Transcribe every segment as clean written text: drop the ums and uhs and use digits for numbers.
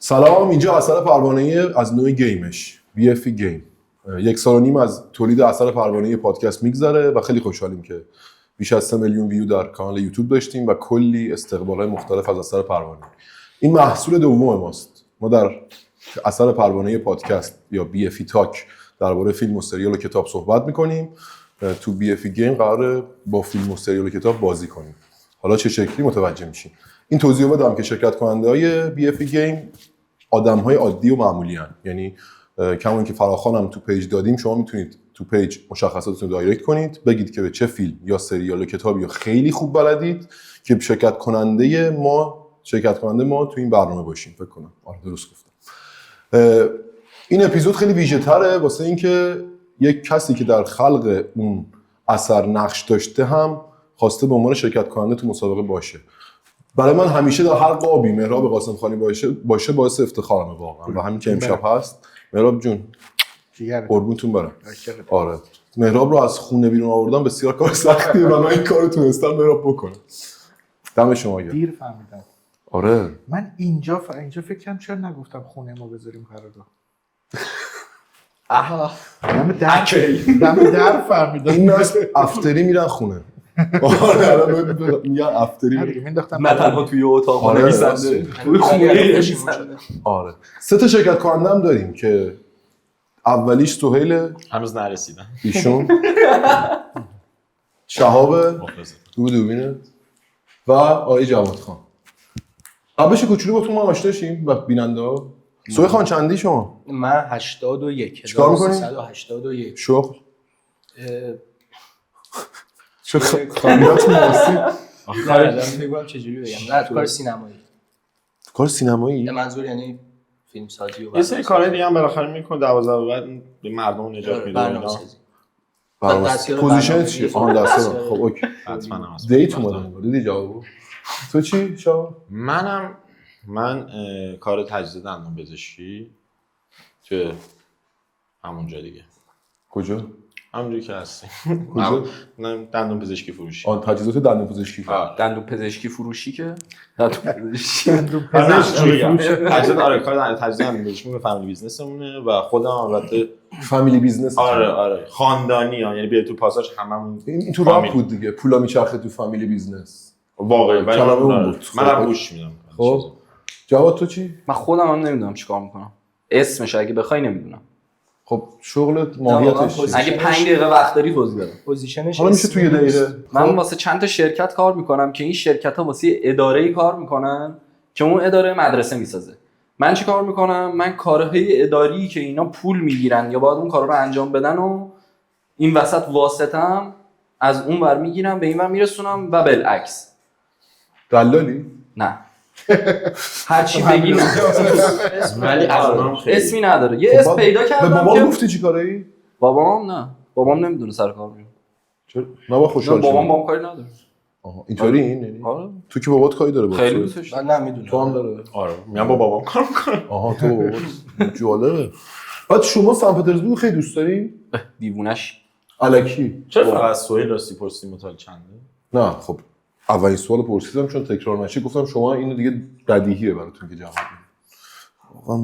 سلام، اینجا اثر پروانه‌ای از نوع گیمش BFE گیم. 1.5 سال از تولید اثر پروانه‌ای پادکست میگذره و خیلی خوشحالیم که بیش از 3 میلیون ویو در کانال یوتیوب داشتیم و کلی استقبالات مختلف از اثر پروانه‌ای. این محصول دوم ماست. ما در اثر پروانه‌ای پادکست یا BFE تاک درباره فیلم و سریال و کتاب صحبت می‌کنیم. تو BFE گیم قراره با فیلم و سریال و کتاب بازی کنیم. حالا چه شکلی متوجه میشین. این توضیح بدم که شرکت کننده‌های BFE گیم آدم‌های عادی و معمولی هستند. یعنی کمون که فراخوان هم تو پیج دادیم، شما میتونید تو پیج مشخصاتتون رو دایرکت کنید، بگید که به چه فیلم یا سریال یا کتابی خیلی خوب بلدید که شرکت کننده ما تو این برنامه باشیم. فکر کنم درست گفتم. این اپیزود خیلی ویژه‌تره واسه اینکه یک کسی که در خلق اون اثر نقش داشته هم خواسته به عنوان شرکت کننده تو مسابقه باشه. برای من همیشه در هر قابی مهراب قاسمخانی باشه باعث افتخارمه واقعا و همین که امشب هست. مهراب جون قربونتون برم. آره، مهراب رو از خونه بیرون آوردن بسیار کار سختیه و من این کارو تونستم مهراب بکنم. دم شما گرم. دیر فهمیدم. آره من اینجا فکر کنم چرا نگفتم خونه ما بذاریم قرارداد. آها دم در فهمیدم. این ناس افتری میرن خونه. آره الان میگن افتری مینداختم نه تنها توی اتاق نویسنده توی خونه نویسنده. آره 3 شرکت کننده هم داریم که اولیش سهیل، هنوز نرسیدم. ایشون شهاب دوربینت و آقای جواد خان. قبلش کوچولو با تو ما آشنا شیم و بیننده ها. سهیل خان چندی شما؟ من 81. چیکار می‌کنی؟ 1381. شغل خامیات موسی. آخه فکر چجوری بگم؟ نه تو کار سینمایی. کار سینمایی؟ منظور یعنی فیلم سازی و یه سری کارهای دیگه هم بالاخره میکنه 12 بعد به مردم نجات میده اینا. پوزیشن چیه؟ دستیار. خب اوکی. حتما هم هست. دیت اومدن دیدی جوابو. تو چی شما؟ من کار تجهیز دندان پزشکی تو همونجا دیگه. کجا؟ همونجوری که هستی. کجا؟ دندان پزشکی فروشی. تجهیزات دندان پزشکی. دندون پزشکی فروشی که دندون پزشکی آره کار تجهیز دندان پزشکی به فامیلی بیزنسمونه و خودم البته فامیلی بیزنس. آره خاندانی یعنی بیا تو پاساژ هممون این تو راه بود دیگه. پولا میچرخه تو فامیلی بیزنس. واقعا کلمه اون بود. من هم گوش میدم. خب جواد تو چی؟ من خودم هم نمیدونم چیکار میکنم. اسمش اگه بخوای نمیدونم. خب شغلت ماهیتش چیه؟ اگه 5 دقیقه وقت داری توضیح بدم. پوزیشنش حالا میشه توی یه دقیقه. من واسه چند تا شرکت کار میکنم که این شرکت‌ها واسه اداره‌ای کار میکنن که اون اداره مدرسه میسازه. من چی کار میکنم؟ من کارهای اداری که اینا پول میگیرن یا باید اون کارا رو انجام بدن و این وسط واسطم از اون ور میگیرم به این ور میرسونم و بالعکس. دلالی؟ نه. هر چی بگی ولی اسمی نداره. یه اسم پیدا کردم. به بابام گفتی چی کاری؟ بابام نه. بابام نمیدونه سر کار میره. چرا؟ نه با خوشحال بابام با کاری نداره. آها اینطوری این یعنی آره. تو که بابات کاری داره با خیلی دوستش من نمیدونم. تو هم داره. آره میگم با بابام کار میکنم. آها تو بابات جالبه. بعد شما سن پترزبورگ خیلی دوست داری؟ دیوونش. الکی. چرا فقط سهیل راستی پرسیدی متال چنده؟ نه خب اولین سوال پرسیدم چون تکرار نشه گفتم شما اینو دیگه بدیهیه براتون که جواب بدید. واقعا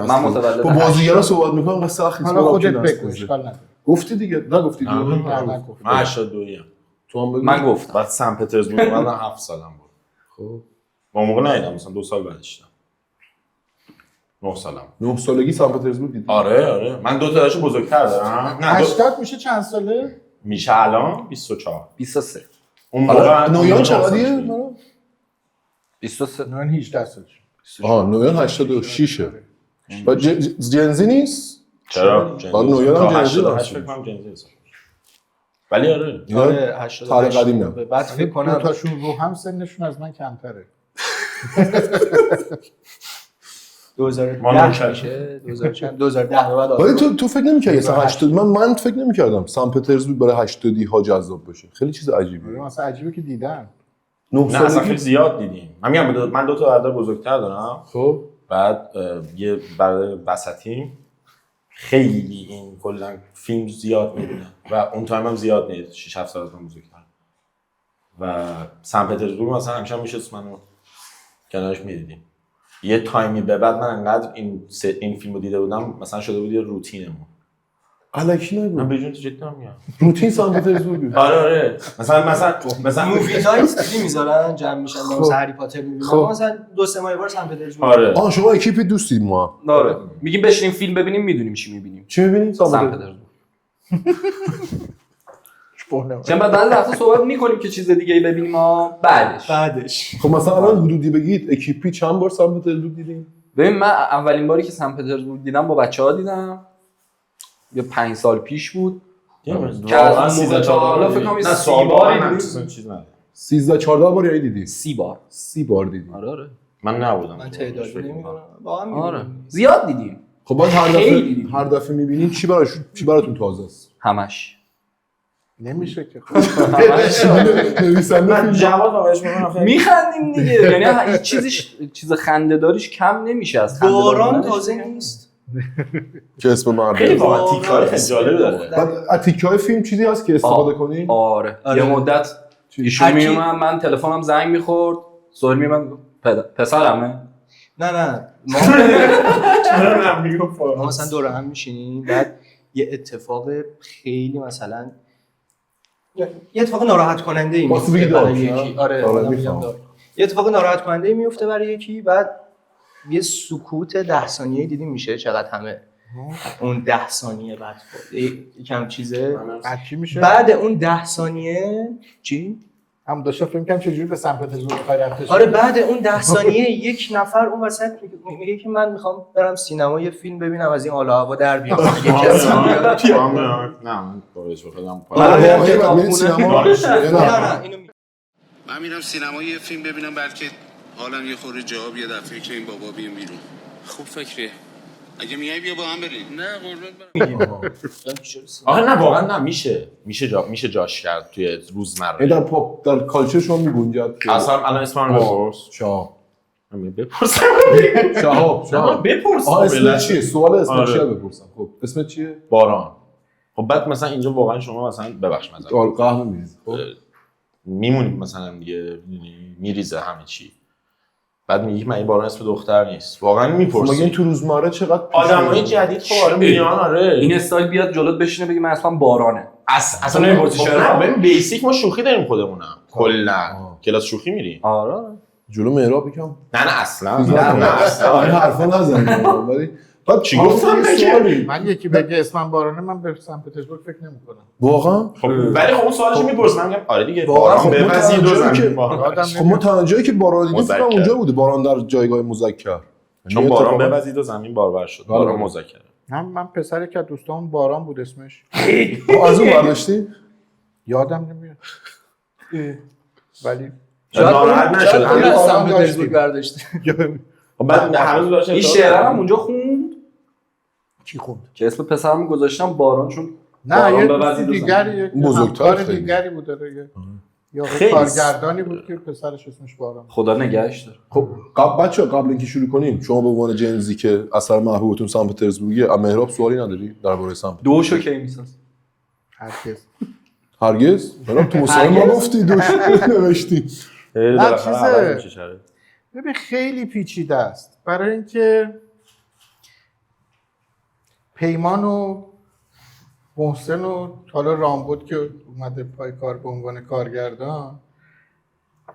من متولد با بازیگرا صحبت میکنم و سخت حالا خودت بگو اشکال نداره. گفتی دیگه نگفتی دیگه. من 82 ام. تو هم بگو. من گفتم. بعد سن پترزبورگ اومدم 7 سالم بود. خب اون موقع نیدم مثلا 2 سال بعدش دیدم. 9 سالم. 9 سالگی سن پترزبورگ دیدی؟ آره من 2 تا داشت بزرگتر دارم. نه 80 میشه چند ساله؟ میشه الان 24. 23. اون موقع نویان چقدریه؟ 23. من 18 سالش. نویان 86 و جنزی نیست؟ چرا؟ نویان هم جنزی داشت. فکر کنم جنزی هست. ولی آره. آره 80 تاریخ قدیم نه. بعد فکر کنم تاشون رو هم سنشون از من کمتره. 2010 میشه 2010 به بعد. ولی تو فکر نمی‌کردی مثلا 80 من فکر نمی‌کردم سن پترزبورگ برای 80 ها جذاب باشه. خیلی چیز عجیبیه. مثلا عجیبه که دیدن. 9 نه اصلا سالگی خیلی زیاد دیدیم. من 2 تا برادر بزرگتر دارم. خب بعد یه برادر وسطیم خیلی این کلا فیلم زیاد می‌بینه و اون تایم هم زیاد نیست 6 7 سال از من بزرگتر. و سن پترزبورگ مثلا همیشه میشست منو کنارش می‌دیدیم. یه تایمی به بعد من انقدر این فیلمو دیده بودم مثلا شده بود یه روتینمون. الکی نگو. من بجون تو جدی میگم. روتین سان پترزبورگ. آره مثلا مووی نایت دیدی میذارن جمع میشن واسه هری پاتر میبینن مثلا 2-3 ماه یه بار سن پترزبورگ. آره. شما اکیپ دوستید ما. آره میگیم بشینیم فیلم ببینیم میدونیم چی میبینیم. چی می‌بینید؟ سن پترزبورگ. چون بعد وقتا صحبت میکنیم که چیز دیگه ای ببینیم ما بعدش. خب مثلا الان حدودی بگید اکیپی چند بار سن پترزبورگ دیدین؟ ببین من اولین باری که سن پترزبورگ دیدم با بچه‌ها دیدم. یا 5 سال پیش بود. که از موقع تا حالا فکر کنم 30 بار بار چیز نه. 13-14 بار یعنی دیدی؟ 30 بار. 30 بار دیدی. آره. من نبودم. من تعدادی نمیدونم. واقعا آره. زیاد دیدیم. خب بعد خیلی هر دفعه می‌بینین چی براتون تازه است؟ همش. نمیشه که نویسنده من جواد واقعش میگم میخندیم دیگه. یعنی هیچ چیز خنده‌داریش کم نمیشه از خنده. باران تازه نیست. که اسم مردم. خیلی واقعا تیک‌های خیلی جالب داره. بعد از تیکه‌های فیلم چیزی هست که استفاده کنین؟ آره. یه مدت ایشون میومد من تلفنم زنگ میخورد. سوال میومد پسرمه. نه ما مثلا دور هم میشینیم بعد یه اتفاق خیلی مثلا یه اتفاق ناراحت کننده ای میفته برای یکی. آره یه اتفاق ناراحت کننده ای میفته برای یکی بعد یه سکوت 10 ثانیه‌ای دیدیم میشه چقدر همه اون 10 ثانیه بعد یکم چیزه بعد چی میشه؟ بعد اون 10 ثانیه چی؟ هم داشتم فکر می‌کردم چجوری به سن پترزبورگ رفتش. آره بعد اون 10 ثانیه یک نفر اون وسط میگه که من میخوام برم سینما یه فیلم ببینم از این حال و هوا در بیاد. نه من باورش بکنم. من میرم سینما یه فیلم ببینم بلکه حالم یه خورده جا بیاد دفعه که این بابا بیام بیرون. خوب فکریه. اگه میای بیا با هم بریم. نه قربونت برم. آخه نه واقعا نه میشه جاش کرد توی روزمره. در پاپ در کالچر شما میگنجد. اصلا الان اسمم رو بپرس. شاه. بپرسم. شهاب. بپرس. اسم چیه؟ سوال اسم چیه بپرسم. خب اسم چیه؟ باران. خب بعد مثلا اینجا واقعا شما مثلا ببخش مثلا قهوه میریزی. خب میمونیم مثلا دیگه میریزه همه چی. بعد میگی من این باران اسم دختر نیست. واقعا میپرسی. مگه این تو روزمره چقدر آدمای جدید خب آره میلیون آره. این استایل بیاد جلوت بشینه بگه من اصلا بارانه. اصلا نمیپرسی چرا؟ ببین بیسیک ما شوخی داریم خودمونم. کلا کلاس شوخی میریم. آره. جلو مهراب یکم نه اصلا. نه اصلا. این حرفا نزن. ولی بعد چی گفتم مگه؟ من یکی بگه اسمم بارانه من به سن پترزبورگ فکر نمی‌کنم. واقعا؟ خب ولی خب اون سوالشو میپرسم من میگم آره دیگه واقعا باران بپذیر دو زمین خب ما تا جایی که باران دیدیم فکر کنم اونجا بوده باران در جایگاه مذکر. چون باران بپذیر دو زمین بارور شد. باران مذکر. من پسر که دوستان باران بود اسمش. از اون برداشتی؟ یادم نمیاد. ولی ناراحت نشد. همین سن پترزبورگ برداشته. خب بعد هنوز داشت این شعر هم اونجا خوند کی خوند؟ که اسم پسرم گذاشتم باران چون نه یه بپذیر دو دیگری بزرگتر دیگری بود داره. یا خیلی کارگردانی بود که پسرش اسمش باران. خدا نگهش داره. خب قبل اینکه شروع کنیم شما به عنوان جنزی که اثر محبوبتون سن پترزبورگه مهراب سوالی نداری درباره سن پترزبورگ؟ دوشو کی میساز؟ هرگز مهراب تو مصاحبه ما گفتی دوش نوشتی. نه چیزه ببین خیلی پیچیده است برای اینکه پیمان و محسن و حالا رامبد که اومده پای کار به عنوان کارگردان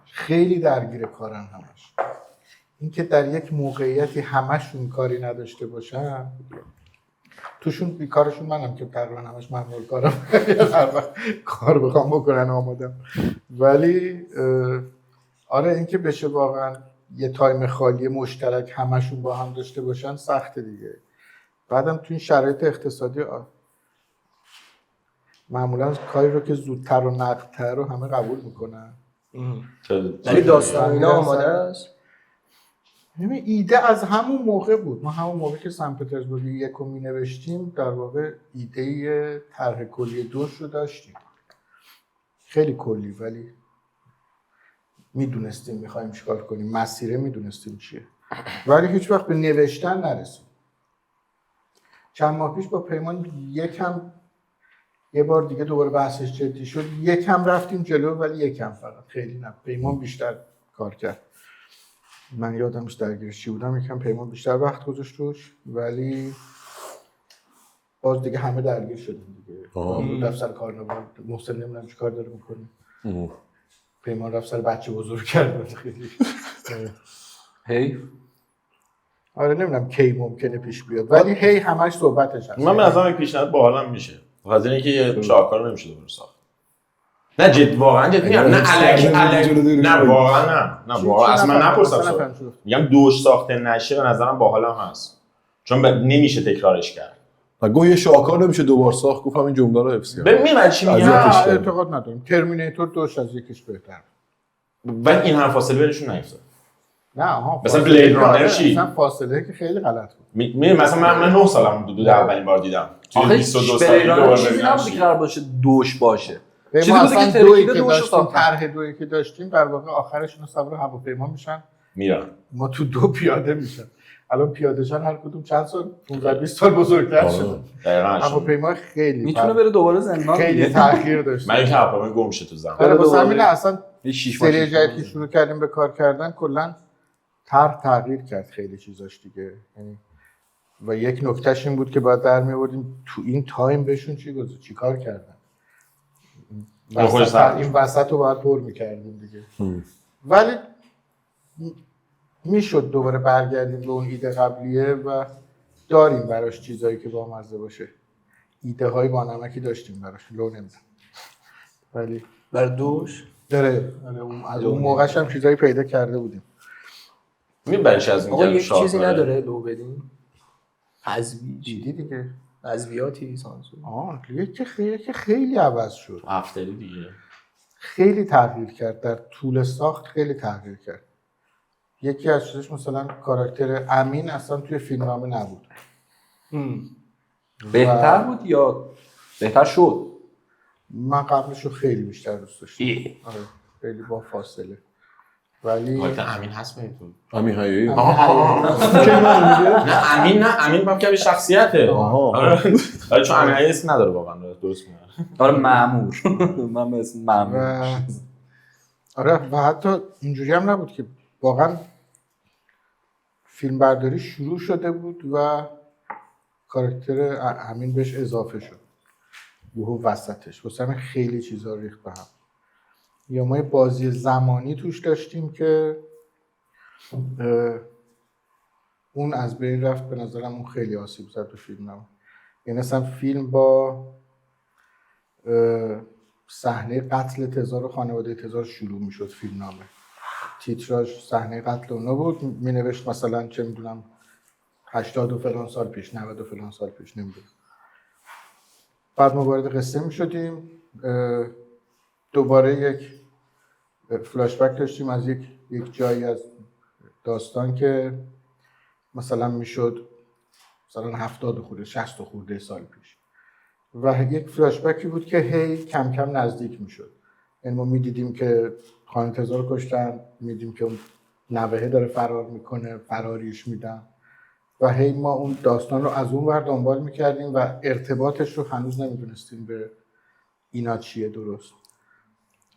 خیلی درگیر کارن همش. اینکه در یک موقعیتی همشون کاری نداشته باشن توشون بیکارشون منم که تقریبا همش ممنوع کارم هر وقت کار بخوام بکنن آمادم. ولی آره اینکه بشه واقعا یه تایم خالی مشترک همشون با هم داشته باشن سخته دیگه. بعدم تو این شرایط اقتصادی معمولا کاری رو که زودتر و نقدتر رو همه قبول میکنن. ولی داستان اینا آماده است. ببین ایده از همون موقع بود. ما همون موقع که سن پترزبورگ یکو مینوشتیم در واقع ایده طرح کلی دوش رو داشتیم. خیلی کلی ولی میدونستیم میخوایم چیکار کنیم. مسیره میدونستیم چیه. ولی هیچ وقت به نوشتن نرسیم. چند ماه پیش با پیمان یه بار دیگه دوباره بحثش جدی شد. یکم رفتیم جلو ولی یکم فقط خیلی نه. پیمان بیشتر کار کرد. من یادمش درگیرش چی بودم، یکم پیمان بیشتر وقت گذاشت روش، ولی باز دیگه همه درگیر شدیم دیگه. رفت سر کارناوال، محسن نمیدونم چی کار داره میکنه، پیمان رفت سر بچه بزرگ کرد. خیلی حیف. آره نمیدونم کی ممکنه پیش بیاد، ولی هی همش صحبتش هست. من به نظرم پیشنهاد باحالم میشه. بخاطر اینکه یه شاهکار نمیشه دوباره ساخت. نه جد واقعا جد میگم، نه الکی نه واقعا نه واقعا اصلا نپرسم. میگم دوش ساخته نشه به نظرم باحالم هست. چون نمیشه تکرارش کرد. گویا یه شاهکار نمیشه دوبار ساخت، گفتم این جمله رو حفظ کنم. ببین چی میگم، اعتقاد ندارم ترمیناتور دوش از یکیش بهتر. ولی این هم فاصله بینشون نیفتاد. نه آها مثلا بلید رانر چی؟ مثلا فاصله که خیلی غلط بود. مثلا من 9 سالم بود اولین بار دیدم. توی 22 سال دوباره چیزی نبود که قرار باشه دوش باشه. ما اصلا دویی که داشتیم، طرح دویی که داشتیم در واقع آخرش اینا سوار هواپیما میشن میرن، ما تو دو پیاده میشن. الان پیاده شن هر کدوم چند سال 15 20 سال بزرگتر شدن. هواپیما خیلی میتونه بره دوباره زندان، خیلی تاخیر داشت. من یک هواپیما گم شد تو زمان. آره واسه همین اصلا سری جدید که شروع کردیم به کار کردن کلا تغییر کرد خیلی چیزاش دیگه. یعنی و یک نکتهش این بود که باید در می‌آوردیم تو این تایم بهشون چی کار کردن. این وسط رو باید پر می‌کردیم دیگه. ولی میشد دوباره برگردیم به اون ایده قبلیه و داریم براش چیزایی که بامزه باشه. ایده های بانمکی داشتیم براش، لو نمیدم. ولی برای دوش داره از اون موقعش هم چیزایی پیدا کرده بودیم. میبرش از آقا یک چیزی نداره لو بدیم؟ حذفی دیدی دیگه. حذفیاتی سانسور. که خیلی عوض شد. هفتری دیگه. خیلی تغییر کرد، در طول ساخت خیلی تغییر کرد. یکی از چیزش مثلا کاراکتر امین اصلا توی فیلمنامه نبود. بهتر بود یا بهتر شد؟ من قبلش رو خیلی بیشتر دوست داشتم. آره خیلی با فاصله. ولی امین هست میتون. امین حیایی. نه امین با که شخصیته. آره چون امین حیایی اسم نداره واقعا، درست میگم. آره مأمور. من اسم مأمور. آره و حتی اینجوری هم نبود که واقعا فیلم برداری شروع شده بود و کاراکتر امین بهش اضافه شد و وسطش واسه همین خیلی چیزا ریخت به هم. یا ما یه بازی زمانی توش داشتیم که اون از بین رفت، به نظرم اون خیلی آسیب زد به فیلم. یعنی اصلا فیلم با صحنه قتل تزار و خانواده تزار شروع میشد. فیلمنامه تیتراژ صحنه قتل اونا بود، مینوشت مثلا چه میدونم 80 و فلان سال پیش، 90 و فلان سال پیش، نمیدونم. بعد ما وارد قصه میشدیم، دوباره یک فلاش بک داشتیم از یک جایی از داستان که مثلا میشد مثلا 70 خورده 60 خورده سال پیش و یک فلاش بکی بود که هی کم کم نزدیک میشد. یعنی ما میدیدیم که خانم تزار رو کشتن، میدیدیم که اون نوهه داره فرار میکنه، فراریش میدن و هی ما اون داستان رو از اون ور دنبال میکردیم و ارتباطش رو هنوز نمیدونستیم به اینا چیه درست.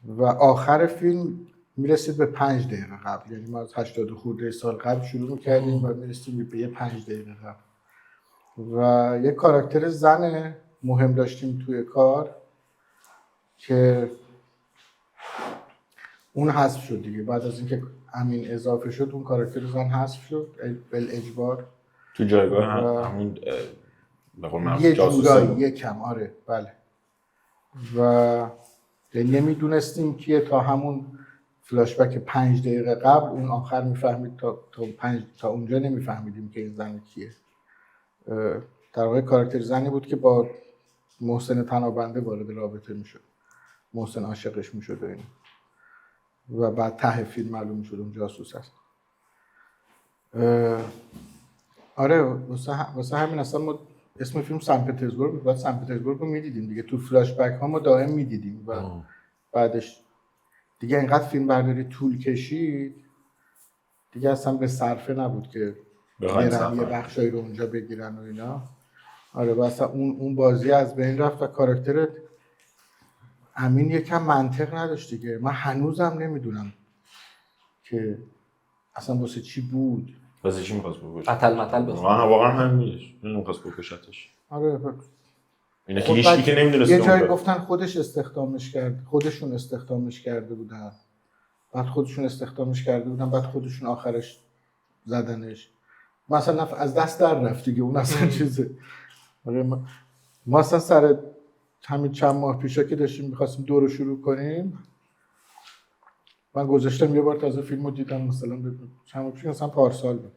و آخر فیلم میرسید به 5 دقیقه قبل، یعنی ما از 80 خورده سال قبل شروع میکردیم و میرسیم به 5 دقیقه قبل. و یک کاراکتر زن مهم داشتیم توی کار که اون حذف شد دیگه. بعد از اینکه امین اضافه شد اون کاراکتر زن حذف شد بالاجبار تو جایگاه همون به قول معروف یه جورایی یکم. آره بله. و نمیدونستیم که تا همون فلاش بک 5 دقیقه قبل اون آخر میفهمید تا اونجا نمیفهمیدیم که این زن کیه. در واقع کاراکتر زنی بود که با محسن تنابنده وارد رابطه میشد، محسن عاشقش میشد و این و بعد ته فیلم معلوم میشد اون جاسوس هست. آره واسه همین اصلا ما اسم فیلم سن پترزبورگ بود، بعد سن پترزبورگ رو میدیدیم دیگه، تو فلاش بک ها ما دائم میدیدیم و بعدش دیگه اینقدر فیلم برداری طول کشید دیگه اصلا به صرفه نبود که برن یه بخشایی رو اونجا بگیرن و اینا. آره و اصلا اون بازی از بین رفت و کاراکتر امین یکم منطق نداشت دیگه. من هنوزم نمیدونم که اصلا واسه چی بود. واسه چی می‌خواست بکشه؟ قتل متل بزن. واقعا همینش. نمی‌خواست بکشتش. آره اینا که هیچکی که نمی‌دونست. یه جایی گفتن خودشون استخدامش کرده بودن. بعد خودشون استخدامش کرده بودن، بعد خودشون آخرش زدنش. مثلا از دست در رفت دیگه، اون اصلا چیزه. آره ما اصلا سر همین چند ماه پیشا که داشتیم می‌خواستیم دو رو شروع کنیم، من گذاشتم یه بار تازه فیلمو دیدم، مثلا چند ماه پیش مثلا پارسال بود.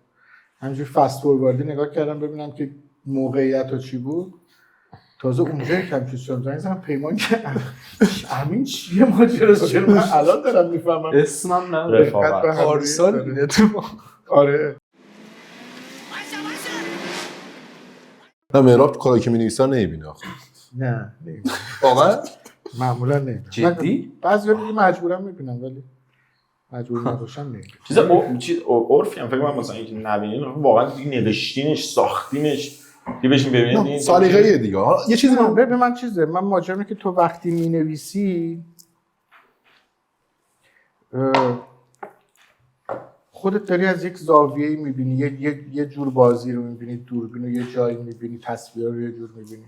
همینجوری فست فورواردی نگاه کردم ببینم که موقعیت چی بود. تازه اونجا کم چیز شد زنگ پیمان که همین چیه ماجراست، چرا من الان دارم میفهمم اسمم نه رفاقت. پارسال دیده تو. آره نه مهراب کاری که می‌نویسن نمی‌بینه آخه. نه واقعا معمولا نه. جدی؟ بعضی وقتا مجبورم میبینم ولی مجبور نباشم نمیبینم. چیز عرفی هم فکر کنم مثلا اینکه نبینین واقعا دیگه نوشتینش ساختینش دیگه بشین ببینید سلیقه‌ایه دیگه. حالا یه چیزی ببین من چیزه، من ماجرا که تو وقتی مینویسی خودت داری از یک زاویه‌ای میبینی، یه جور بازی رو میبینی، دوربین رو یه جایی میبینی، تصویر رو یه جور میبینی.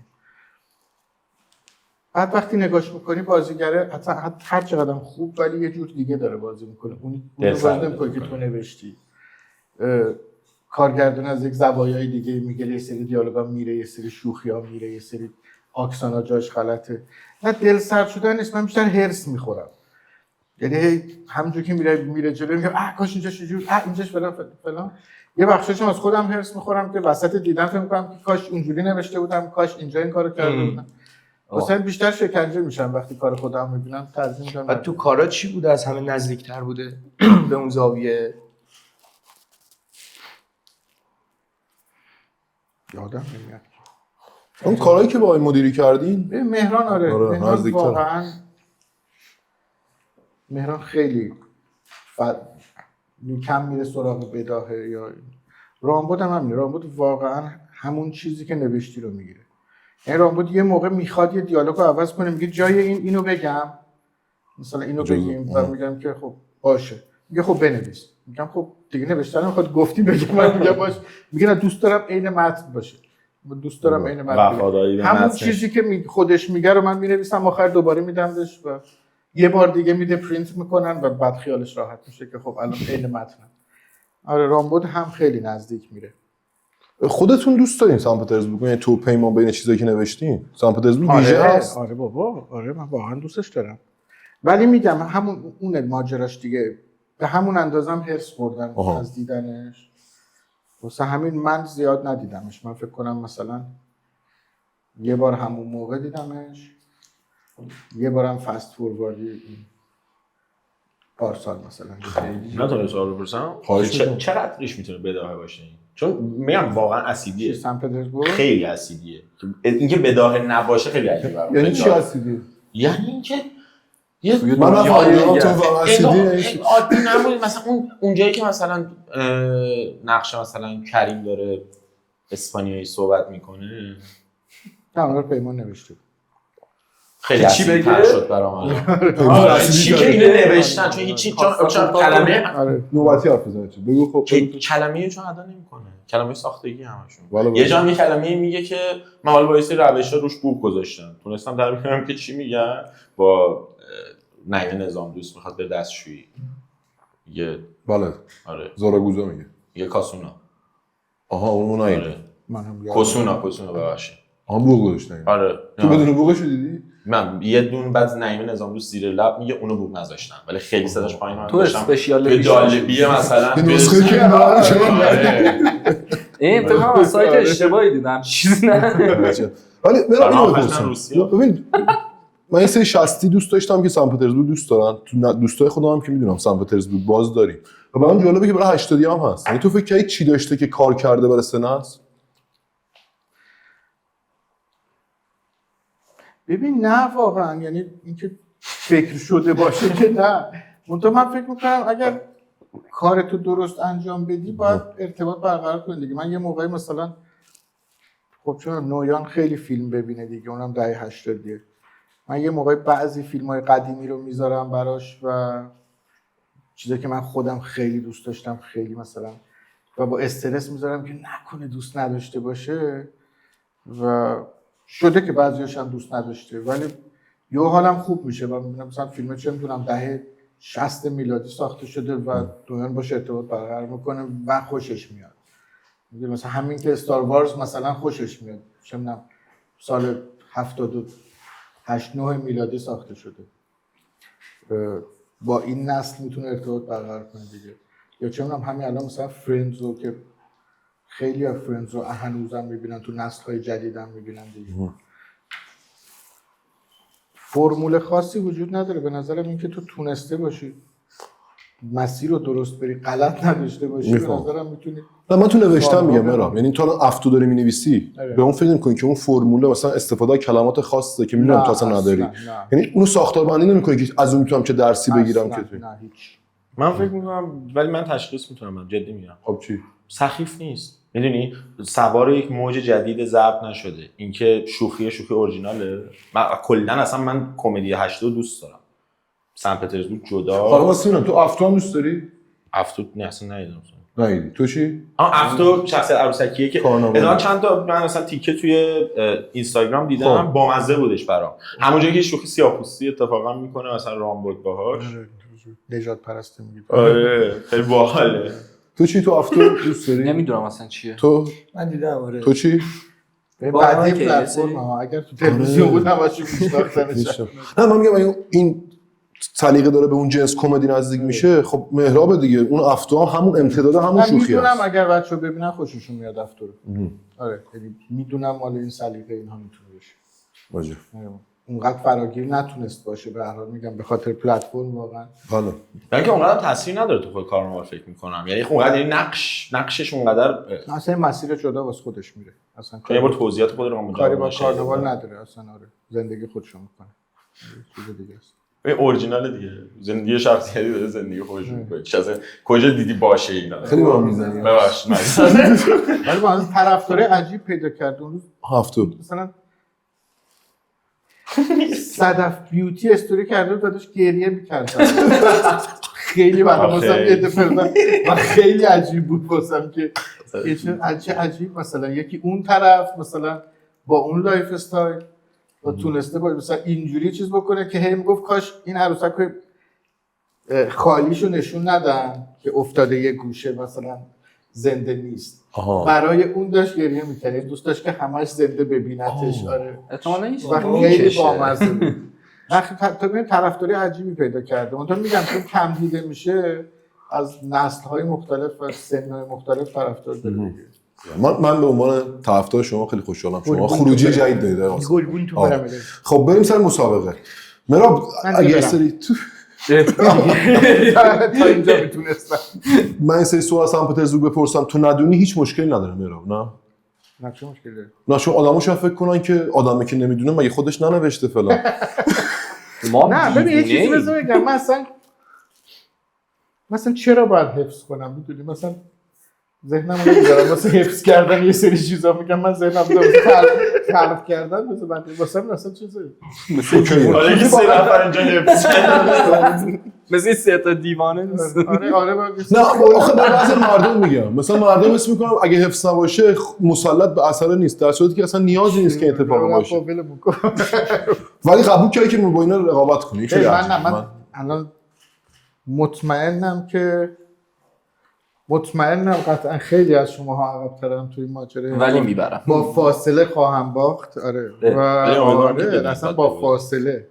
بعد وقتی نگاش میکنی بازیگره حتی هر چقدر خوب ولی یه جور دیگه داره بازی میکنه. اون بازی نمیکنه که تو نوشتی. کارگردان از یک زوایای دیگه میگه، یه سری دیالوگا میره، یه سری شوخی‌ها میره، یه سری آکسانا جاش غلطه. نه دل سرد شدن نیست، من بیشتر هرس میخورم. یعنی همونجوری که میره جلو میگم کاش اینجاش اینجوری، اینجاش فلان. یه بخشش از خودم هرس میخورم که وسط دیدن فکر می‌کنم که کاش اونجوری نوشته بودم، کاش اینجا این کارو کرده بودم. مثلا بیشتر شکنجه میشم وقتی کار خودم میبینم، ترجیح میدم. بعد تو کارا چی بوده از همه نزدیکتر بوده به اون زاویه؟ یادم نمیاد. اون کارهایی که با این مدیری کردین به مهران آره مهران نزدیکتر. واقعا مهران خیلی کم میره سراغ بداهه. یا رامبد هم همینه. رامبد واقعا همون چیزی که نوشتی رو میگیره. یعنی رامبد یه موقع میخواد یه دیالوگ رو عوض کنه، میگه جای اینو بگم، مثلا اینو بگیم، و میگم که خب باشه، میگه خب بنویس، میگم خب دیگه نوشتن میخواد گفتی بگم، من میگم باشه، میگه نه دوست دارم عین متن باشه، دوست دارم عین متن، همون چیزی که خودش میگه رو من مینویسم، آخر دوباره میدمش و یه بار دیگه میده پرینت میکنن و بعد خیالش راحت میشه که خب الان عین متن. آره رامبد هم خیلی نزدیک میره. خودتون دوست دارین سن پترزبورگ؟ یعنی تو پیمان بین چیزایی که نوشتین سن پترزبورگ ویژه هست؟ آره بابا، آره من واقعا دوستش دارم. ولی میگم همون اون ماجراش دیگه، به همون اندازم هرس خوردم از دیدنش. واسه همین من زیاد ندیدمش. من فکر کنم مثلا یه بار همون موقع دیدمش، یه بارم فست فورواردی پارسال مثلا. نتونم سوال بپرسم چقدرش میتونه بداهه باشه؟ چون میگم واقعا اسیدیه. سن پترزبورگ خیلی اسیدیه. اینکه بداهه نباشه خیلی عجیبه. یعنی چی اسیدی؟ یعنی اینکه من نفهمیدم تو واقعا اسیدی عادی نبود. مثلا اون جایی که مثلا نقش مثلا کریم داره اسپانیایی صحبت میکنه، نه پیمان نوشته خیلی اسیدی تر شد برام. چی که اینو نوشتن چون هیچی، چون کلمه نوبتی حرف بزنید بگو. خب کلمه‌ای چون ادا نمیکنه، کلمه ساختگی همشون. یه جا یه کلمه‌ای میگه که من حالا با این روشا روش بوق گذاشتم، تونستم در بیارم که چی میگن. با نعیم نظام دوست میخواد به دستشویی یه بله آره زاراگوزا میگه یه کاسونا. آها اون نایید آره. کاسونا ببخشید. بوق گذاشتن. آره تو بدون بوقش دیدی؟ من یه دون بعد نعیم نظام دوست زیر لب میگه اونو بوق نذاشتن ولی خیلی صداش پایین. من تو اسپشیال به جالبیه مثلا نسخه که این فکر کنم سایت اشتباهی دیدم چیزی نه. ولی ببین من یه سری 60 دوست داشتم که سن پترزبورگ دوست دارن، تو دوستای خودم هم که میدونم سن پترزبورگ باز داریم و برام جالبه که برای 80 هم هست. یعنی تو فکر کنی چی داشته که کار کرده برای سناس؟ ببین نه واقعا، یعنی اینکه فکر شده باشه که نه، منتها من فکر میکنم اگر کارتو درست انجام بدی باید ارتباط برقرار کنی دیگه. من یه موقعی مثلا خب چون نویان خیلی فیلم ببینه دیگه، اونم دهه 80، من یه موقعی بعضی فیلم‌های قدیمی رو میذارم براش و چیزی که من خودم خیلی دوست داشتم، خیلی مثلا و با استرس میذارم که نکنه دوست نداشته باشه و شده که بعضیاش هم دوست نداشته، ولی یه حالم خوب میشه و میبینم مثلا فیلم چه میدونم دهه 60 میلادی ساخته شده و دنیا باشه ارتباط برقرار میکنه و خوشش میاد. مثلا همین که استار وارز مثلا خوشش میاد، چه میدونم سال 78 9 میلادی ساخته شده، با این نسل میتونه ارتباط برقرار کنه دیگه. یا چه میدونم همین الان مثلا فرندزو که خیلی از فرندزو هنوزم میبینن، تو نسل‌های جدیدم میبینن دیگه. فرمول خاصی وجود نداره به نظرم، این که تو تونسته باشی مسیر رو درست بری، غلط نداشته باشی، به نظرم میتونی. نه من تو نوشتم میگم مرام، یعنی تو الان افتو داری مینویسی به اون فکر نمی‌کنی که اون فرمول مثلا استفاده از کلمات خاصه که میدونم تو اصلا نداری، یعنی اونو ساختار بندی نمی‌کنی که از اون میتونم چه درسی بگیرم که تو. نه هیچ. من فکر میکنم، ولی من تشخیص میتونم، جدی میگم. خب چی؟ سخیف نیست. میدونی سوار یک موج جدید ضبط نشده. اینکه شوخی اورجیناله. من کلا اصلا من کمدی 80 دوست دارم. سن پترزبورگ جدا. حالا واسه اینم تو افتو هم دوست داری؟ افتو نه اصلا ندیدم. ندیدی. تو چی؟ افتو شخصیت عروسکیه که الان چند تا من مثلا تیکه توی اینستاگرام دیدم، بامزه بودش برام. همونجایی که شوخی سیاه‌پوستی اتفاقا میکنه مثلا رامبود باهاش. نژاد پرستی میگی. آره خیلی باحاله. تو چی تو افتو دوست داری؟ نمیدونم اصلا چیه. تو من دیدم آره. تو چی؟ بعدی پلتفرم اگر تو تلویزیون بود همش میشناختنش. نه من میگم این سلیقه داره به اون جنس کمدی نزدیک میشه، خب مهراب دیگه، اون افتو هم همون امتداد همون شوخی هست. میدونم اگر بچه‌ها ببینن خوششون میاد افتو رو. آره یعنی میدونم مال این سلیقه اینها میتونه بشه. واجه. اونقدر فراگیر نتونست باشه، به هر حال میگم به خاطر پلتفرم واقعا. حالا یعنی که اونقدر تاثیر نداره تو خود کارنامه فکر میکنم، یعنی اونقدر یعنی نقشش اونقدر اصلا مسیر جدا واسه خودش میره، اصلا یه بار توضیحات خود رو کاری با کارناوال نداره اصلا. آره زندگی خودشو میکنه، چیز دیگه است. این اورجینال دیگه، زندگی شخصیتی داره زندگی خودش میکنه. چه اصلا کجا دیدی باشه اینا خیلی با میزنی. ببخشید ولی با از طرفدار عجیب پیدا کرد اون روز. هفتو مثلا صدف بیوتی استوری کرده و داشت گریه می‌کرد. خیلی برام واسم یه دفعه و خیلی عجیب بود واسم که چه عجیب مثلا یکی اون طرف مثلا با اون لایف استایل و تونسته باشه مثلا اینجوری چیز بکنه که هی میگفت کاش این عروسک خالیشو نشون ندن که افتاده یه گوشه مثلا زنده نیست. برای اون داشت گریه می‌کرد، دوست داشت که همش زنده ببینتش. آره احتمالاً این خیلی بامزه بود. تا ببین طرفداری عجیبی پیدا کرده. اونطور میگم چون کم دیده میشه، از نسل‌های مختلف و سن‌های مختلف طرفدار داره. من به عنوان طرفدار شما خیلی خوشحالم. شما خروجی جدید دادید. گلگون تو برم. خب بریم سر مسابقه. مراب اگه سری تو تا اینجا میتونستم. من این سری سوال از سن پترزبورگ بپرسم تو ندونی هیچ مشکلی نداره مراب. نه چه مشکلی داره؟ نه چون آدمو شاید فکر کنن که آدمی که نمیدونه مگه خودش ننوشته فلان. نه ببین یه چیزی بذار بگم، مثلا چرا باید حفظ کنم؟ میدونی مثلا ذهنم رو نمیذارم واسه حفظ کردن یه سری چیزا، میگم من ذهنم رو خلق کردن واسه مثلا چیزه مثل آره که سه نفر اینجا حفظ کردن مثل سه تا دیوانه نیست. آره نه آخه بعضی مردم میگم مثلا مردم اسم میکنم اگه حفظ نباشه مسلط به اثر نیست، در صورتی که اصلا نیازی نیست که اتفاق باشه. ولی قبول کردی که با اینا رقابت کنی. من الان مطمئنم قطعا خیلی از شماها عقب‌ترن توی ماجرا، ولی میبرم با فاصله خواهم باخت. آره و آره اصلا با فاصله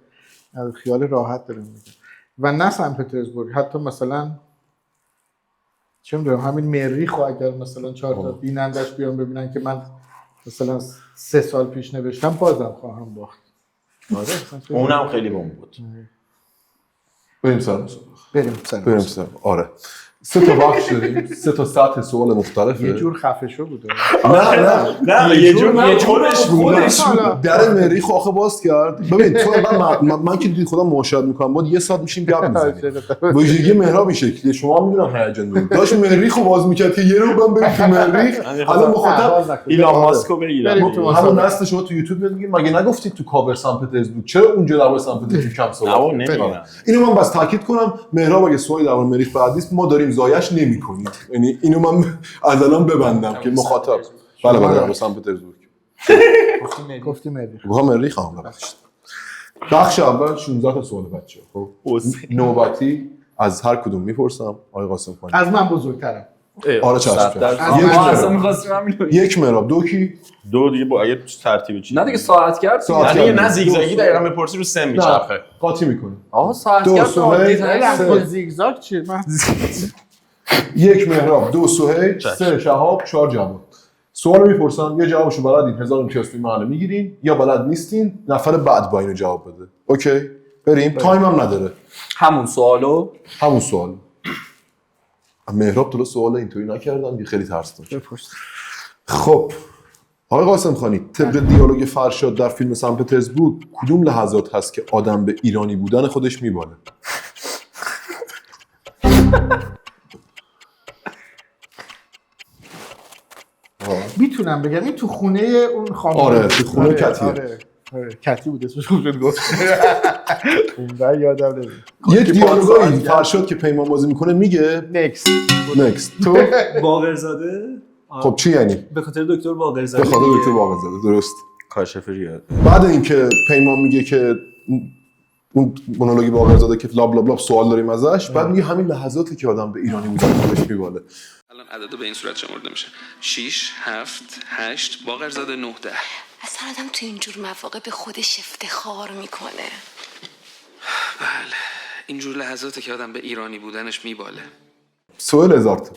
خیال راحت دارم میگم. و نه سن پترزبورگ، حتی مثلا چه میدونم همین مریخو اگر مثلا 4 تا بینندش بیان ببینن که من مثلا 3 سال پیش نوشتم بازم خواهم باخت. آره اونم خیلی بوم بود. بریم سر. بریم سر. آره 3 تا بخش داریم، 3 تا سطح سوال مختلفه. یه جور خفه شو بوده. نه یه جورش بود. در مریخ آخه باز کرد. ببین تو من که دیدی خودم مشاهده میکنم بعد یه ساعت میشیم گپ میزنیم. ویژگی مهراب این شکلیه، شما میدونم هیجان دارید. داش مریخو باز میکرد که یه رو بریم تو مریخ. الان مخاطب ایلان ماسکو بگیرم. همون نسل شما تو یوتیوب میگید مگه نگفتید تو کاور سان پترزبورگ چرا اونجا در مورد سان پترزبورگ کم صحبت نمی‌کنم. اینو من بس تاکید کنم مهراب اگه سوالی در مورد مریخ بعد نیست ما داریم زایش نمی‌کنید. یعنی اینو من از الان ببندم که مخاطب بله در مورد سان پترزبورگ گفتی مریخ. گفتم مریخ هم ببخشید. بخش اول 16 تا سوال بچه. خب نوبتی از هر کدوم میپرسم. آقای قاسم خانی از من بزرگترم. آره چشم. یک مهراب دو کی؟ دو دیگه با اگه ترتیب چی؟ نه دیگه ساعت کرد. یعنی نه زیگزاگی دقیقاً بپرسی رو سن میچرخه. قاطی میکنیم. آها ساعت دو کرد سوهیل، رفت زیگزاگ چیه؟ من یک مهراب، دو سهیل، سه شهاب، چهار جواد. سوال میپرسم یه جوابشو بلدین 1000 امتیاز توی محله میگیرین یا بلد نیستین نفر بعد با اینو جواب بده. اوکی بریم. تایم هم نداره. همون سوالو سوال. مهراب تو سوال اینطوری نکردم که خیلی ترس داشت. خب آقای قاسم خانی طبق دیالوگ فرشاد در فیلم سن پترزبورگ کدوم لحظات هست که آدم به ایرانی بودن خودش میباله؟ میتونم بگم این تو خونه اون خانم. آره تو خونه کتیه. آره کتی بود اسمش خوب شد گفت. اون یادم نمیاد. یه دیالوگایی فرشاد که پیمان بازی میکنه میگه نکست. تو باقرزاده. خب چی یعنی؟ به خاطر دکتر باقرزاده. به خاطر دکتر باقرزاده درست. کاشف ریاد. بعد اینکه پیمان میگه که اون مونولوگ باقرزاده که لاب لاب لاب سوال داریم ازش بعد میگه همین لحظاتی که آدم به ایرانی بودن خودش میباله. الان عدد به این صورت شمرده میشه 6 7 8 باقرزاده 9 10. اصلا آدم تو اینجور مواقع به خودش افتخار میکنه. بله اینجور لحظاتی که آدم به ایرانی بودنش میباله. سوال 1000 تا.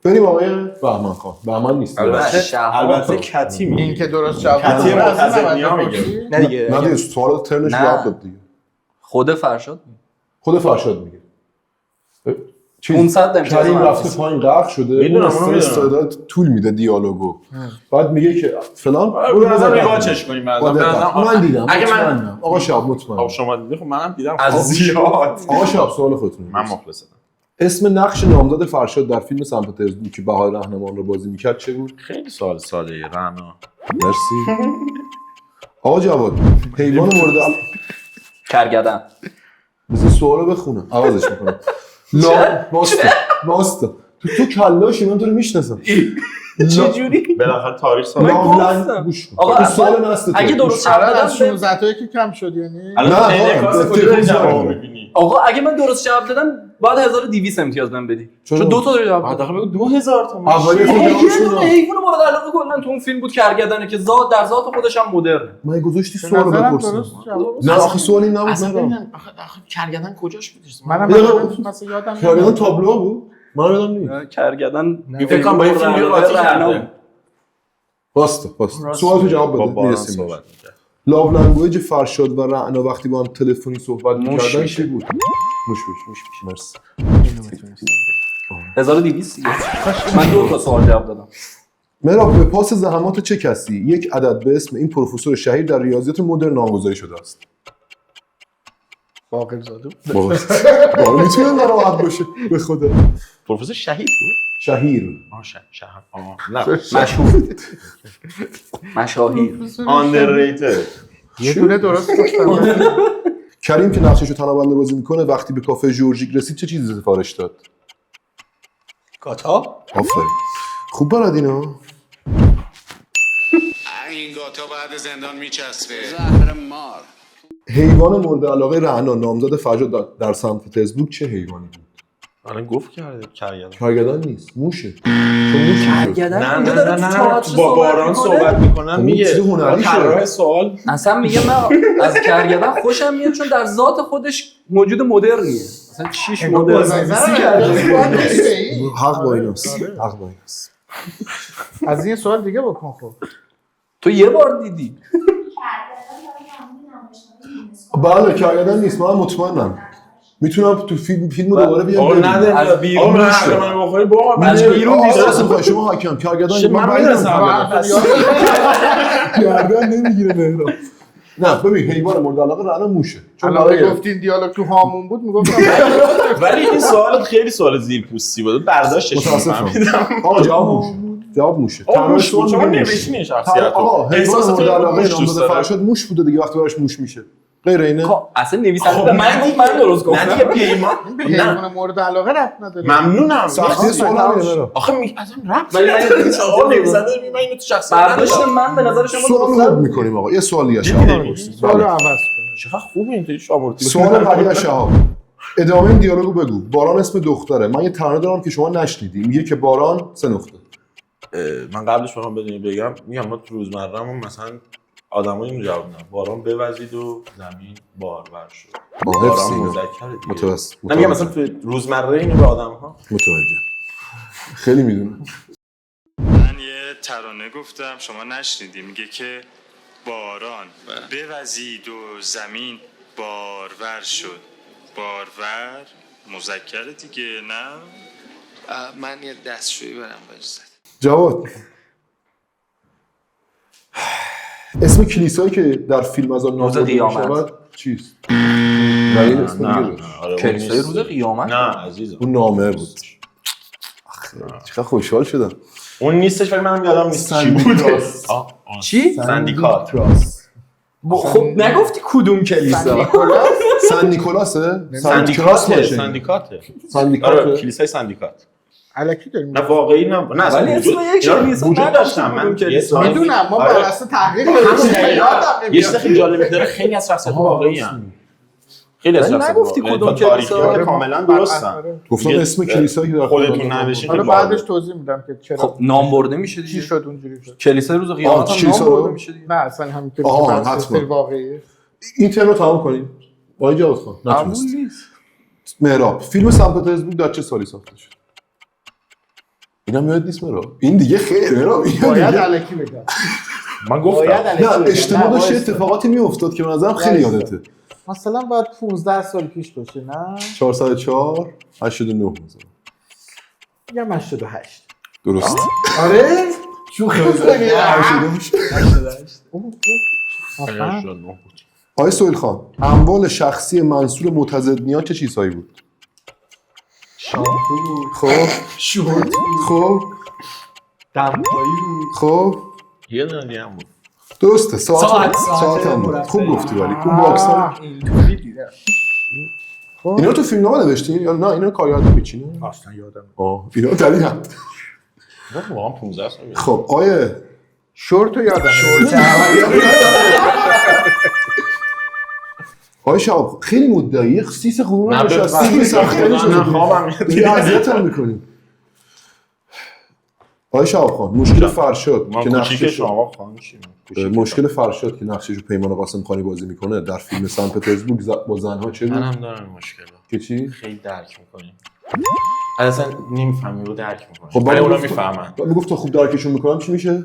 بریم آقای بهمن خان. بهمن نیست. البته کتی میگه. این که درست جواب کتی داده. معتزدنیا میگه. نه دیگه. نه دیگه سوال ترنش جواب داد دیگه. خود فرشاد خود فرشاد میگه. 500 امتیاز کریم من رفته پایین غرق شده. میدونم اون استعداد طول میده دیالوگو. بعد میگه که فلان اون نظر نگاهش کنیم من دیدم. اگه من آقا شاب مطمئن. خب شما دیدی خب منم دیدم از زیاد. آقا شاب سوال خودتون. من مخلصم. اسم نقش نامزد فرشاد در فیلم سن پترزبورگ که بهار رهنمان رو بازی میکرد چه بود؟ خیلی سوال ساده رنا. مرسی. آقا جواد حیوان مورد کرگدن. مثل سوالو بخونم عوضش میکنم. ماستا تو کلاشی من تو رو میشناسم. چجوری؟ بالاخره تاریخ سال لاولند گوش کن. آقا تو سوال نسته تو. اگه درست الان جواب از دادم 16 تایی که کم شد یعنی. الان نه، انعکاس آقا، کجا تلفن جواب زنگ. می‌بینی؟ آقا اگه من درست جواب دادم بعد 1200 امتیاز من بدی. چرا؟ چون 2 تا داری جواب دادی. حداقل بگو 2000 تومان. اولی خود یه جوابشون دونه حیوان مورد علاقه کلا تو اون فیلم بود کرگدنه که در ذات خودش هم مدرنه. من گذاشتی به سوالو نظرم بپرسم. درست جواب. نه آخه سوالی نبود اصلا نه. ببینم آخه کرگدن کجاش بود؟ منم مثلا یادم کردن تابلو بود. من یادم نیست. کرگدن فکر کنم با این فیلم یه قاطی کرده. باستا سوال تو جواب بده میرسیم. لاو لنگویج فرشاد و رعنا وقتی با هم تلفنی صحبت می‌کردن چی بود؟ موش مرسی. 1200 من 2 تا سوال جواب دادم. مهراب به پاس زحمات چه کسی یک عدد به اسم این پروفسور شهیر در ریاضیات مدرن نامگذاری شده است؟ باقرزاده. بابا میتونه ناراحت باشه به خدا. پروفسور شهید بود؟ شهیر. نه مشهور. مشاهیر. underrated. یه دونه درست گفتم. کریم که نقششو تنابنده بازی میکنه وقتی به کافه جورجیک رسید چه چیزی سفارش داد؟ گاتا. آفرین. خوب بلد اینا. این گاتا بعد زندان میچسبه زهر مار. حیوان مورد علاقه رعنا نامزد فرشاد در سن پترزبورگ چه حیوانی بود؟ الان گفت کرده کرگدن. کرگدن نیست، موشه. چون موش کرگدن نه با باران صحبت میکنن میگه چیز هنری طراح سوال اصلا میگه من از کرگدن خوشم میاد چون در ذات خودش موجود مدرنیه. مثلا چیش مدرن حق با ایناست. حق با ایناست. از این سوال دیگه بکن خب. تو یه بار دیدی. بله کرگدن نیست من مطمئنم. میتونم تو فیلمو دوباره بیام آقا نده از بیرون آقا حق من بخوری با من من بیرون نیست شما حاکم کارگردان من میرسم گردن نمیگیره مهراب. نه ببین حیوان مورد علاقه الان موشه، چون الان گفتین دیالوگ تو هامون بود میگفتم ولی این سوال خیلی سوال زیرپوستی بود برداشتش متاسفم. آقا جواب موشه. آقا موش بود شما نوشتین شخصیت آقا حیوان مورد علاقه موش نام دوست داده داره. فرشاد موش بوده دیگه وقتی براش موش میشه. غیر اینه اصلا نویسنده من درست گفتم. نه دیگه پیمان به حیوان مورد علاقه رفت نداره. ممنونم سختی سوال نمیاره. آخه اصلا ربط ولی من آقا نویسنده من اینو تو شخصیت برداشت من به نظر شما سوال درست رو میکنیم آقا. یه سوال دیگه سوال رو عوض کن. چقدر خوبه این شامورتی سوال بعدی از شهاب. ادامه این دیالوگو بگو. باران اسم دختره. من یه ترانه دارم که شما نشنیدی. میگه که باران 3 نقطه. من قبلش بخوام بگم میگم ما تو روزمره‌مون مثلا آدمایی اینو جواب میدن باران بوزید و زمین بارور شد. با حفظ باران اینو. مذکره دیگه. متوسط. نه میگم مثلا تو روزمره اینو به آدم‌ها متوجه. خیلی میدونم. من یه ترانه گفتم شما نشنیدی میگه که باران بوزید و زمین بارور شد. بارور مذکر دیگه نه؟ من یه دستشویی برم باجزد. جواد اسم کلیسایی که در فیلم از آن روز نام برده قیامت. می‌شود چیست؟ و این اسم دیگه داشت. کلیسای روز قیامت. نه عزیزم اون نامه بود. چقدر خوشحال شدم. اون نیستش ولی منم یادم نیست چی بود. چی؟ سندیکات. خب نگفتی کدوم کلیسا؟ سن نیکولاسه؟ سندیکاته باشه. سندیکاته سندیکاته. آره کلیسای سندیکات الکی داریم. نه واقعی نه اصلا ولی اسم یک کلیسا وجود نداشت داشتم کدوم من کلیسا. میدونم ما بر اساس تحقیق یادم نمیاد. یه چیز خیلی جالبی داره خیلی از شخصیت واقعی ان خیلی از ولی شخصیت نگفتی واقعی. کدوم تاریخی کلیسا؟ ها که کاملا درستن گفتم اسم کلیسایی که در خودتون فیلم ننوشین حالا که بعدش جالب. توضیح میدم که چرا خب نام برده میشه چی دیگه. شد اونجوری شد. کلیسای روز قیامت هم کلیسا نام رو؟ برده میشه دیگه. نه اصلا همین که آها، بر اساس حتما. واقعیه. این ترم رو تمام کنیم. با جواد خان قبول نتونست. نیست. مهراب فیلم سن پترزبورگ در چه سالی ساخته شد؟ اینم یاد نیست مهراب. این دیگه خیلی مهراب. این باید دیگه الکی بگم. من گفتم نه اجتماع داشت اتفاقاتی میافتاد که به نظرم خیلی یادته. مثلا باید 15 سال پیش باشه نه 404 89 مثلا. یا 88 درست. آره شوخی می‌زنی. 88. آقای سهیل خان اموال شخصی منصور متضدنیان چه چیزهایی بود؟ شامپو خب شورت خب دمپایی یه دونه دیگه هم بود درسته ساعت هم بود. مرتب. خوب گفتی ولی اون باکس ها اینطوری دیدم اینا تو فیلمنامه نوشتین یا نه اینا کارگردان میچینه؟ اصلا یادم اینا دلیل واقعا 15 سال خب آیه شورت رو یادم آقای شهاب خیلی مدعی یه سیس غرور نه نشستی به ساختنی شده نه خوابم میاد دیگه اذیت هم میکنیم آقای شهاب خان مشکل فرشاد ما که کوچیک نقشش شما خواهیم چی مشکل فرشاد که نقشش رو پیمان قاسم خانی بازی میکنه در فیلم سن پترزبورگ با زنها چه بود؟ منم دارم مشکل که چی؟ خیلی درک میکنیم اصلا نمیفهمی رو درک میکنیم خب ولی اونا گفت- میفهمن میگفت تا خوب درکشون میکنم چی میشه؟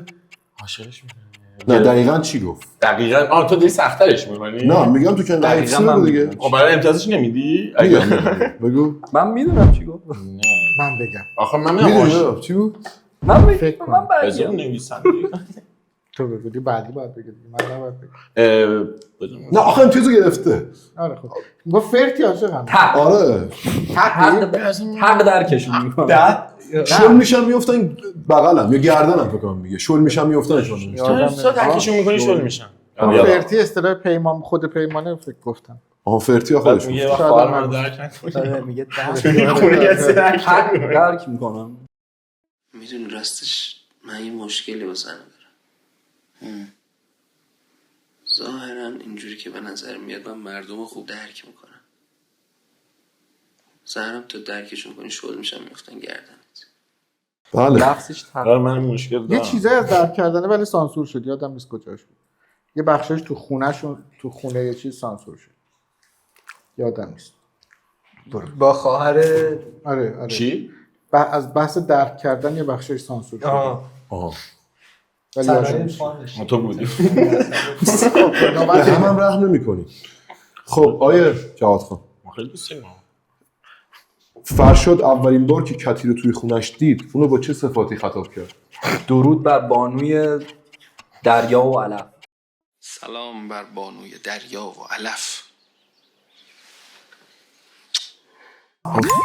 عاشقش میکنه نه دقیقاً چی گفت؟ دقیقاً تو دیگه سخت‌ترش می‌کنی نه میگم تو که دقیقاً حفظی من نگو دیگه می‌دونم. خب برای امتیازش نمیدی میگم بگو من میدونم چی گفت. نه من بگم آخه من میدونم میدونی چی بود؟ من فکر بگم کنم. من بذار بگم. نویسنده تو بگو بعدی باید بگی من نباید بگم نه آخه امتیازو گرفته آره خب گفت فرتی عاشقم آره حق درکشون میکنم. شل میشم میافتن بغلم یا گردنم فکر کنم میگه شل میشم میافتنشون تو درکشون می‌کنی شل میشن فرتی اصطلاح پیمان خود پیمانه فکر گفتم آها فرتی یا خودش میگه بود. وقت خواهر من درک نکنی میگه خونه یه سری درک حق نکنی. درک میکنم. میدونی راستش من یه مشکلی با زنم دارم. ظاهرا اینجوری که به نظر میاد من مردم رو خوب درک میکنم. ظاهرم تو درکشون کنی شغل میشم میفتن گردنت. بله لفظش آره من مشکل دارم یه چیزایی از درک کردنه ولی سانسور شد یادم نیست کجاش بود یه بخشش تو خونهشون تو خونه یه چیز سانسور شد یادم نیست با خواهر آره چی؟ از بحث درک کردن یه بخشش سانسور شد آها آها ولی یادم سرای نیست. فانش تو بودی به هم رحم نمی‌کنی خب آیه جواد خان ما خیلی دوست داریم فرشاد اولین بار که کتی رو توی خونش دید اونو با چه صفاتی خطاب کرد؟ درود بر بانوی دریا و علف. سلام بر بانوی دریا و علف.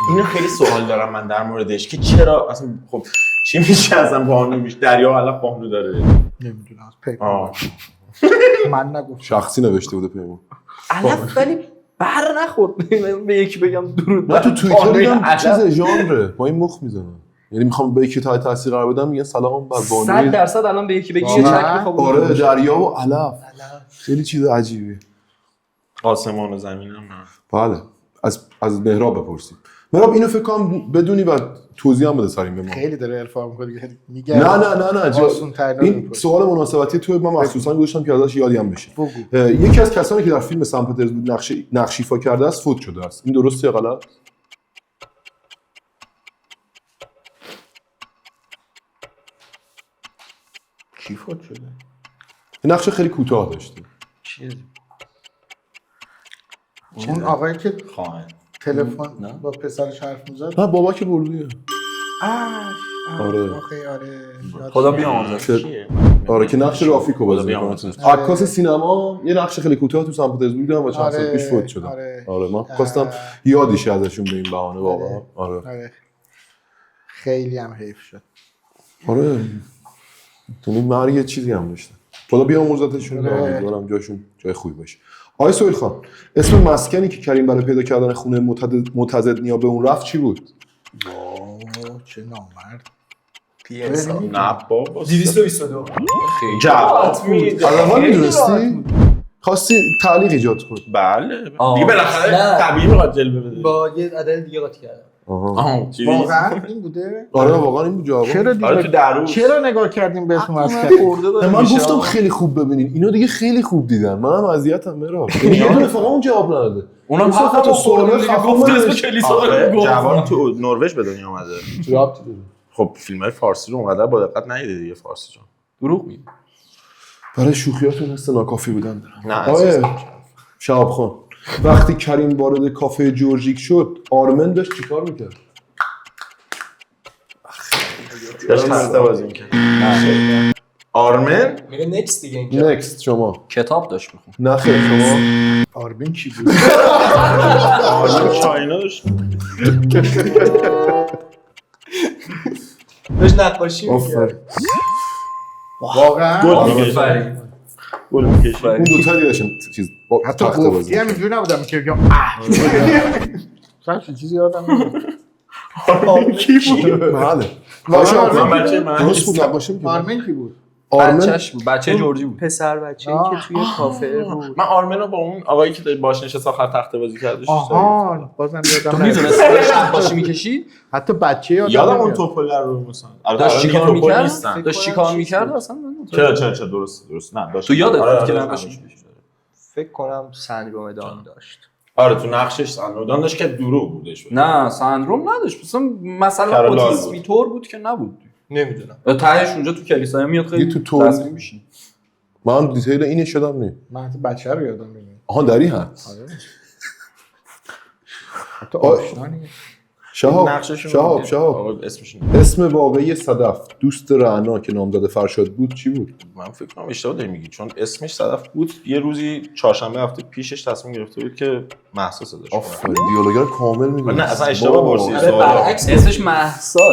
اینو خیلی سوال دارم من در موردش که چرا اصلا خب چی میشه اصلا بانو میشه دریا و علف بانو داره؟ نمیدونم پیمان من نگفتم. شخصی نوشته بوده پیمان. علف ولی بر نخورد. به یکی بگم درود من تو توییتر بانوی دیدم علف. چیز ژانره با این مخ میزنن، یعنی میخوام به یکی تای تاثیر قرار بدم میگن سلام بر بانوی 100% الان به یکی بگی یه چک میخوام. آره دریا و علف. خیلی چیز عجیبیه. آسمان و زمین هم نه. بله از مهراب بپرسیم. مهراب اینو فکر کنم بدونی و توضیح هم بده سریم به ما. خیلی داره الفا میکنه میگه نه آسون این سوال مناسبتی تو من مخصوصا گذاشتم که ازش یادی هم بشه. یکی از کسانی که در فیلم سن پترزبورگ نقش ایفا کرده است فوت شده است. این درسته یا غلط؟ کی فوت شده؟ نقش خیلی کوتاه داشته. اون آقایی که خواهن تلفن با پسرش حرف میزد. نه بابا که بردیه. آره. خدا بیامرزه. آره که نقش رافیکو بازی می‌کنه. عکاس سینما یه نقش خیلی کوتاه تو سن پترزبورگ دارم و چند سال پیش فوت شدن. آره من خواستم یادیشه ازشون به این بهانه واقعا. آره. خیلی هم حیف شد. آره. تو این مرگ چیزی هم داشتن. خدا بیامرزتشون. امیدوارم جاشون جای خوبی باشه. آقای سهیل خان، اسم مسکنی که کریم برای پیدا کردن خونه متضد نیا به اون رفت چی بود؟ چه نامرد. نه بابا 222 جواب میده. الان میدونستی؟ خواستی تعلیق ایجاد کنی. بله دیگه بالاخره طبیعی میخواد جلوه بده. با یه عدد دیگه قاطی کردم. واقعا این بوده؟ آره واقعا این بود جواب. چرا نگاه کردیم به اسم مسکن؟ من گفتم خیلی خوب ببینین. اینو دیگه خیلی خوب دیدن. منم اذیتم مرا. یه دونه فقط اون جواب نداده. اونم فقط سوال گفت اسم کلیسا رو گفت. جوان تو نروژ به دنیا اومده. ربطی داره. خب فیلم‌های فارسی رو اونقدر با دقت ندیده دیگه فارسی جان. دروغ میگی. برای شوخیاتون هست ناکافی بودن دارم. نه آقای شهاب خان، وقتی کریم وارد کافه جورجیک شد آرمن داشت چیکار میکرد؟ داشت هسته بازی میکرد. آرمن میگه نکست دیگه اینجا. نکست شما. کتاب داشت میخون. نه خیر شما. آرمین کی بود؟ آرمن چاینا داشت. داشت نقاشی میکرد. واقعا گل میکشید. اون دوتا دیگه داشتن چیز حتی تخته بازی گفتی هم اینجوری نبودم که بگم چه چیزی یادم نمیاد. کی بود؟ بله. من بچه درست بود نقاشی می‌کرد. آرمین کی بود؟ بچه‌ش بود. بچه جورجی بود. پسر بچه‌ای که توی کافه بود. من آرمن رو با اون آقایی که باش نشست آخر تخته بازی کردش. آها بازم تو یادم میدونستی داشت نقاشی میکشید؟ حتی بچه یادم اون توپولر رو مثلا داشت چیکار میکرد؟ نیستن. داشت چیکار میکرد اصلا؟ چرا درست نه داشت. تو یادت بود که آره، نقاشی میکشید؟ فکر کنم سندرومدان داشت. آره تو نقشش سندروم داشت که دروغ بودش. نه سندروم نداشت. مثلا اوتیسمی طور بود که نبود. نمیدونم. تهش اونجا تو کلیسا میاد خیلی تو طور رسمی میشین. من دیتیل اینش شدم نی. من حتی بچه رو یادم نمیاد. آها دری هست. حتی آشنا نیست. شهاب اسم واقعی صدف دوست رعنا که نامزد فرشاد بود چی بود؟ من فکر کنم اشتباه داری میگی چون اسمش صدف بود. یه روزی چهارشنبه هفته پیشش تصمیم گرفته بود که مهسا صداش کنه. آفرین دیالوگر کامل میدونی. نه اصلا اشتباه پرسیدی سوالو. برعکس اسمش مهسا.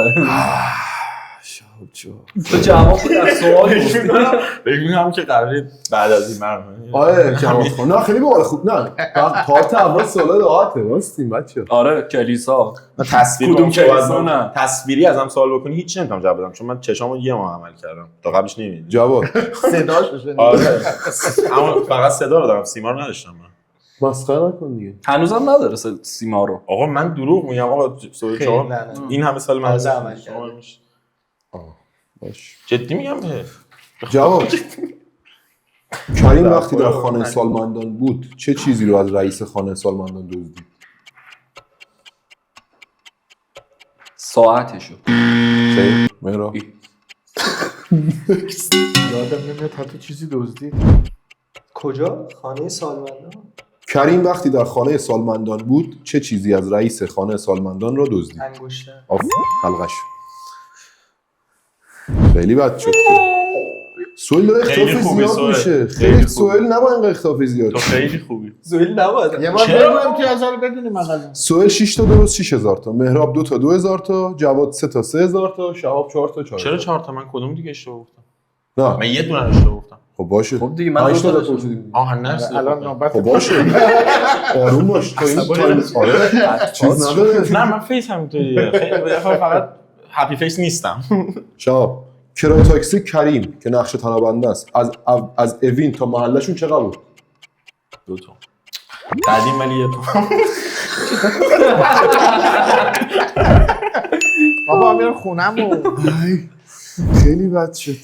شهاب تو جواب در سوال بگم که قراره بعد از این برنامه آره جواب خون. نه خیلی باحال خوب نه. پارت اول سوال راحته واستیم بچه‌ها. آره کلیسا. تصویر کدوم کلیسا نه. تصویری ازم سوال بکنی هیچ نمیتونم جواب بدم چون من چشامو یه ماه عمل کردم تا قبلش نمیدیدم. جواب صداش بشه. آره اما فقط صدا رو دارم سیما رو نداشتم من. مسخره نکن دیگه. هنوزم نداره سیما رو. آقا من دروغ میگم آقا شما این همه سال من عمل کردم. باش. جدی میگم به جواب کریم وقتی در خانه سالمندان بود چه چیزی رو از رئیس خانه سالمندان دزدید؟ ساعتشو. خیر مهرا یادم نمیاد حتی چیزی دزدید. کجا؟ خانه سالمندان؟ کریم وقتی در خانه سالمندان بود چه چیزی از رئیس خانه سالمندان را دزدید؟ انگشتر. حلقش. خیلی بد شد. سوال داره خیلی اختلافی خوبی زیاد سوال. میشه. خیلی خیلی خوبی. سوال نباید اینقدر اختلافی زیاد تو شه. خیلی خوبی. زویل نباید. یه بار بدونم که از رو بدونیم اقلا. سوال 6 تا درست 6000 تا، مهراب 2 تا 2000 تا، جواد 3 تا 3000 تا، شهاب 4 تا 4000. چرا 4 تا؟ من کدوم دیگه اشتباه گفتم؟ نه من یه دونه اشتباه گفتم. خب باشه. خب دیگه من 5 دو تا تا پرسیدیم. آها نه الان نوبت خب باشه. آروم باش. تو این تایم آره چیز نداره. نه من فیس همینطوریه. خیلی فقط هپی فیس نیستم. شهاب کرایه تاکسی کریم که نقش تنابنده است از اوین تا محلشون چقدر بود؟ 2 تا. قدیم ولی 1 تا. بابا میرم خونمو. خیلی بد شد.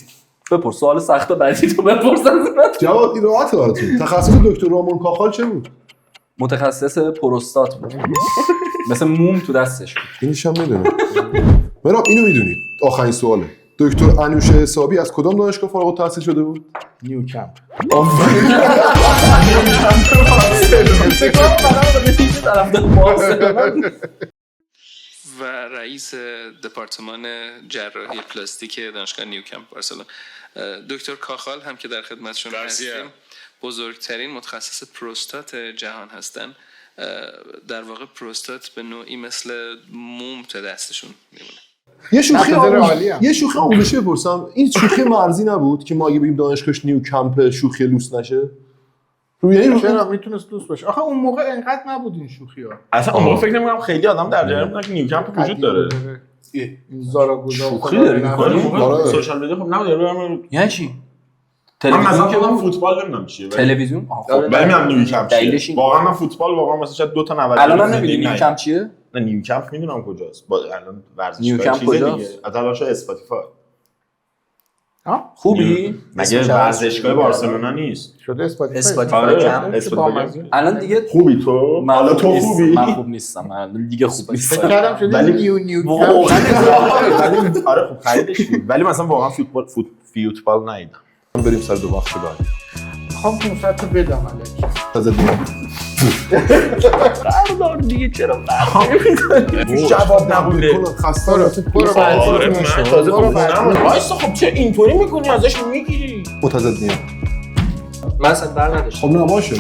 بپرس سوال سخت بعدی تو بپرس از من. جواد این راحت براتون. تخصص دکتر رامون کاخال چه بود؟ متخصص پروستات بود. مثل موم تو دستش بود. اینش هم میدونم. مراب اینو میدونید. آخرین سواله. دکتر انوشه حسابی از کدام دانشگاه فارغ التحصیل شده بود؟ نیوکمپ. و رئیس دپارتمان جراحی پلاستیک دانشگاه نیوکمپ بارسلون دکتر کاخال هم که در خدمتشون هستیم بزرگترین متخصص پروستات جهان هستن. در واقع پروستات به نوعی مثل موم تو دستشون میمونه. یه شوخی آموزشی بپرسم. این شوخی مرزی نبود که ما اگه بگیم دانشگاهش نیوکمپ شوخی لوس نشه؟ یعنی چرا میتونست دوست باشه؟ آخه اون موقع انقدر نبود این شوخی‌ها. اصلا اون موقع فکر نمی‌کنم خیلی آدم در جریان بودن که نیوکمپ وجود داره. این زاراگوزا شوخی داری آره سوشال مدیا خب نبود یارو یعنی چی؟ من تلویزیون مثلا که خودم فوتبال نمیدونم چیه. تلویزیون ولی میام نیوکمپ دلیلش چیه. این- واقعا من فوتبال واقعا مثلا شاید 2 تا 90 الان هم نمیدونی نیوکمپ چیه؟ نه نیوکمپ میدونم کجاست. الان ورزشگاه نیوکمپ چیز کجاست؟ دیگه. الان شو اسپاتیفای. خوبی؟ مگه ورزشگاه بارسلونا نیست؟ شده اسپاتیفای کم. الان دیگه خوبی تو؟ من حالا خوب تو نیستم. خوبی؟ من خوب نیستم. من دیگه خوب نیستم. فکر کردم شده ولی- نیوکمپ. آره خب خریدش بود. ولی مثلا واقعا فوتبال ندیدم. بریم سر دو وقت بعد. خب 500 تا بدم الکی. تازه دیگه. قراردار دیگه چرا جواب نبوده. خسته رفت. برو آره من تازه برو خونم. وایسا خب چه اینطوری میکنی ازش میگیری؟ متضد نیه. من اصلا بر نداشتم. خب نه باشه.